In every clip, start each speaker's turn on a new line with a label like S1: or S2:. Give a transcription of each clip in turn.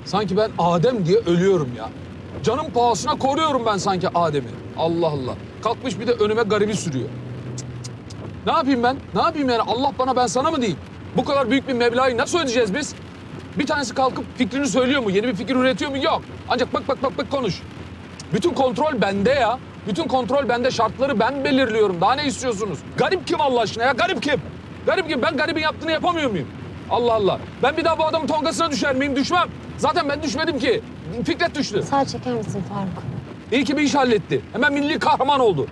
S1: Sanki ben Adem diye ölüyorum ya. Canım pahasına koruyorum ben sanki Adem'i. Allah Allah. Kalkmış bir de önüme garibi sürüyor. Cık, cık, cık. Ne yapayım ben? Ne yapayım yani? Allah bana ben sana mı diyeyim? Bu kadar büyük bir meblağı nasıl ödeyeceğiz biz? Bir tanesi kalkıp fikrini söylüyor mu? Yeni bir fikir üretiyor mu? Yok. Ancak bak konuş. Bütün kontrol bende ya. Bütün kontrol bende. Şartları ben belirliyorum. Daha ne istiyorsunuz? Garip kim Allah aşkına ya? Garip kim? Garip kim? Ben garibin yaptığını yapamıyor muyum? Allah Allah. Ben bir daha bu adamın tongasına düşer miyim? Düşmem. Zaten ben düşmedim ki. Fikret düştü.
S2: Sağ çeker misin Faruk?
S1: İyi ki bir iş halletti. Hemen milli kahraman oldu.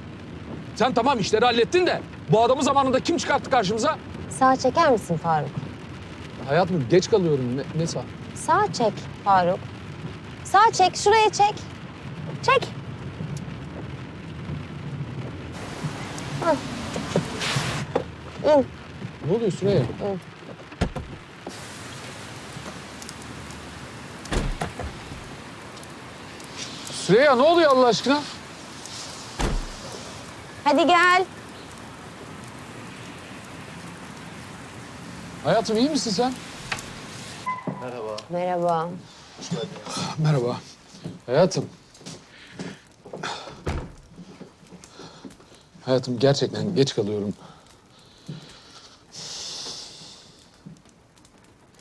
S1: Sen tamam işleri hallettin de bu adamı zamanında kim çıkarttı karşımıza?
S2: Sağ çeker misin Faruk?
S1: Hayatım geç kalıyorum. Ne sağ?
S2: Sağ çek Faruk. Sağ çek, şuraya çek. Çek. Hı. İn.
S1: Ne oluyor Süreyya? Süreyya ne oluyor Allah aşkına?
S2: Hadi gel.
S1: Hayatım iyi misin sen?
S2: Merhaba.
S1: Merhaba. Hayatım. Hayatım gerçekten geç kalıyorum.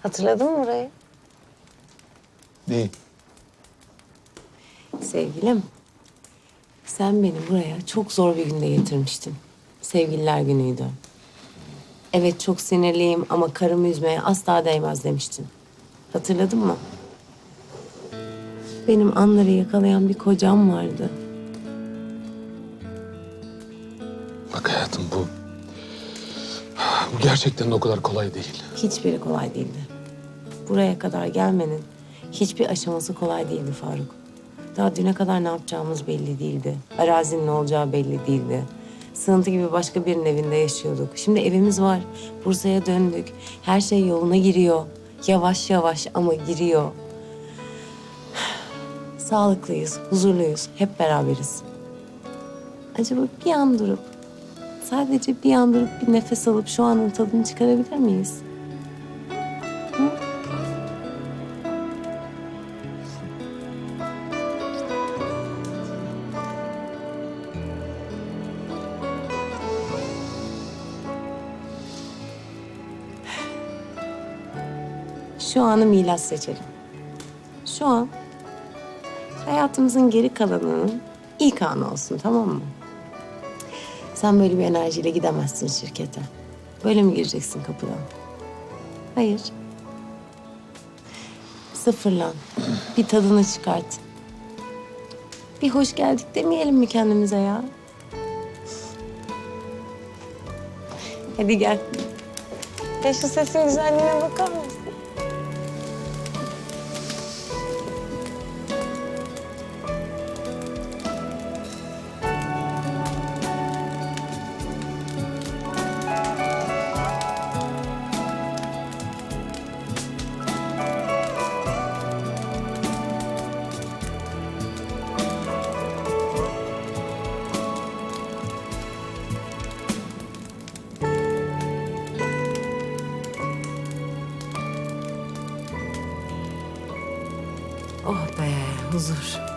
S2: Hatırladın mı burayı?
S1: Neyi?
S3: Sevgilim, sen beni buraya çok zor bir günde getirmiştin. Sevgililer günüydü. Evet çok sinirliyim ama karımı üzmeye asla değmez demiştin. Hatırladın mı? Benim anları yakalayan bir kocam vardı.
S1: Bak hayatım bu gerçekten de o kadar kolay değil.
S3: Hiçbiri kolay değildi. Buraya kadar gelmenin hiçbir aşaması kolay değildi Faruk. Daha düne kadar ne yapacağımız belli değildi. Arazinin ne olacağı belli değildi. Sığıntı gibi başka birinin evinde yaşıyorduk. Şimdi evimiz var. Bursa'ya döndük. Her şey yoluna giriyor. Yavaş yavaş ama giriyor. Sağlıklıyız, huzurluyuz. Hep beraberiz. Acaba bir an durup, sadece bir an durup bir nefes alıp şu anın tadını çıkarabilir miyiz? Şu anı milas seçelim. Şu an hayatımızın geri kalanının ilk anı olsun, tamam mı? Sen böyle bir enerjiyle gidemezsin şirkete. Böyle mi gireceksin kapıdan? Hayır. Sıfırlan. Bir tadını çıkart. Bir hoş geldik demeyelim mi kendimize ya? Hadi gel.
S2: Ya şu sesin güzelliğine bakar mısın?
S3: Oh be, huzur.